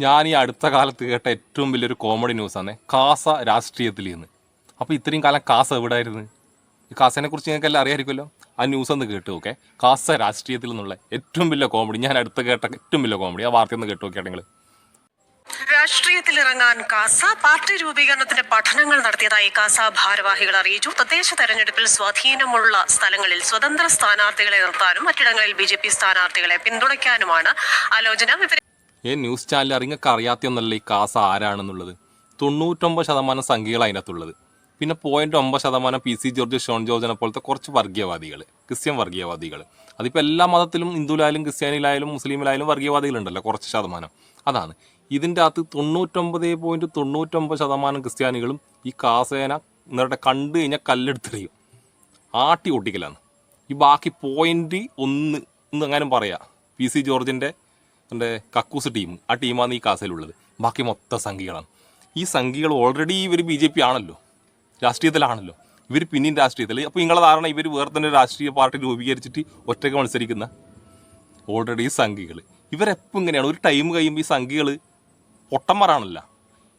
ഞാൻ ഈ അടുത്ത കാലത്ത് കേട്ട ഏറ്റവും വലിയൊരു കോമഡി ന്യൂസാണ് കാസ രാഷ്ട്രീയത്തിൽ നിന്ന്. അപ്പോൾ ഇത്രയും കാലം കാസ എവിടെയായിരുന്നു? ഈ കാസേനെ കുറിച്ച് നിങ്ങൾക്ക് എല്ലാം അറിയാമായിരിക്കുമല്ലോ. ആ ന്യൂസ് ഒന്ന് കേട്ട് നോക്കെ. കാസ രാഷ്ട്രീയത്തിൽ നിന്നുള്ള ഏറ്റവും വലിയ കോമഡി, ഞാൻ അടുത്ത് കേട്ട ഏറ്റവും വലിയ കോമഡി. ആ വാർത്ത ഒന്ന് കേട്ട് നോക്കിയാൽ നിങ്ങൾ. രാഷ്ട്രീയത്തിലിറങ്ങാൻ കാസ പാർട്ടി രൂപീകരണത്തിന്റെ പഠനങ്ങൾ നടത്തിയതായി കാസ ഭാരവാഹികൾ അറിയിച്ചു. തദ്ദേശ തെരഞ്ഞെടുപ്പിൽ സ്വാധീനമുള്ള സ്ഥലങ്ങളിൽ സ്വതന്ത്ര സ്ഥാനാർത്ഥികളെ നിർത്താനും മറ്റിടങ്ങളിൽ BJP സ്ഥാനാർത്ഥികളെ പിന്തുണയ്ക്കാനുമാണ് ആലോചന. ന്യൂസ് ചാനൽ അറിഞ്ഞൊക്കെ അറിയാത്തൊന്നല്ല ഈ കാസ ആരാണെന്നുള്ളത്. 99% സംഖ്യകൾ അതിനകത്തുള്ളത്. പിന്നെ 0.9% PC ജോർജ്, ഷോൺ ജോർജിനെ പോലത്തെ കുറച്ച് വർഗീയവാദികൾ, ക്രിസ്ത്യൻ വർഗീയവാദികൾ. അതിപ്പോൾ എല്ലാ മതത്തിലും, ഹിന്ദുവിലായാലും ക്രിസ്ത്യാനിയിലായാലും മുസ്ലിമിലായാലും വർഗീയവാദികളുണ്ടല്ലോ, കുറച്ച് ശതമാനം. അതാണ് ഇതിൻ്റെ അകത്ത് 99.99% ക്രിസ്ത്യാനികളും ഈ കാസേന എന്നിട്ട് കണ്ടു കഴിഞ്ഞാൽ കല്ലെടുത്തെറിയും, ആട്ടി ഒട്ടിക്കലാണ്. ഈ ബാക്കി 0.1 എന്നെങ്ങാനും പറയാം. PC ജോർജിൻ്റെ കക്കൂസ് ടീം, ആ ടീമാണ് ഈ കാസയിലുള്ളത്. ബാക്കി മൊത്തം സംഘികളാണ്. ഈ സംഘികൾ ഓൾറെഡി ഇവർ BJP ആണല്ലോ, രാഷ്ട്രീയത്തിലാണല്ലോ. ഇവർ പിന്നെയും രാഷ്ട്രീയത്തിൽ. അപ്പോൾ നിങ്ങളെ ധാരണ ഇവർ വേറെ തന്നെ ഒരു രാഷ്ട്രീയ പാർട്ടി രൂപീകരിച്ചിട്ട് ഒറ്റയ്ക്ക് മത്സരിക്കുന്ന ഓൾറെഡി സംഘികൾ. ഇവരെപ്പോൾ ഇങ്ങനെയാണ്, ഒരു ടൈം കഴിയുമ്പോൾ ഈ സംഘികൾ പൊട്ടന്മാരാണല്ല.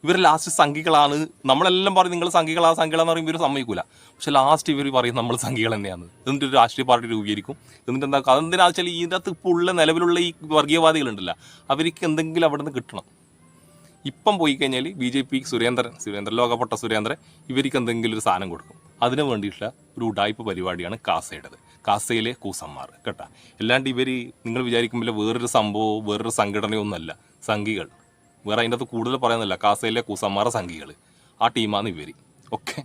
ഇവർ ലാസ്റ്റ് സംഘികളാണ്. നമ്മളെല്ലാം പറയും നിങ്ങൾ സംഘികളാന്ന് പറയുമ്പോൾ ഇവർ സമ്മതിക്കൂല. പക്ഷെ ലാസ്റ്റ് ഇവർ പറയും നമ്മൾ സംഘികൾ തന്നെയാണ്. എന്നിട്ട് ഒരു രാഷ്ട്രീയ പാർട്ടി രൂപീകരിക്കും. എന്നിട്ട് എന്താ അതെന്തിനാ വെച്ചാൽ ഇതിനകത്ത് ഇപ്പോൾ ഉള്ള നിലവിലുള്ള ഈ വർഗീയവാദികളുണ്ടല്ലോ, അവർക്ക് എന്തെങ്കിലും അവിടെ നിന്ന് കിട്ടണം. ഇപ്പം പോയി കഴിഞ്ഞാൽ BJP സുരേന്ദ്രൻ ലോകപ്പെട്ട സുരേന്ദ്രൻ ഇവർക്ക് എന്തെങ്കിലും ഒരു സാധനം കൊടുക്കും. അതിന് വേണ്ടിയിട്ടുള്ള ഒരു ഉഡായ്പ പരിപാടിയാണ് കാസയുടേത്. കാസയിലെ കൂസന്മാർ കേട്ടാ. അല്ലാണ്ട് ഇവർ നിങ്ങൾ വിചാരിക്കുമ്പോൾ വേറൊരു സംഭവമോ വേറൊരു സംഘടനയൊന്നുമല്ല. സംഘികൾ വേറെ അതിൻ്റെ അകത്ത് കൂടുതൽ പറയുന്നില്ല. കാസയിലെ കൂസന്മാർ സംഘികൾ, ആ ടീമാണ് ഇവർ. ഓക്കെ.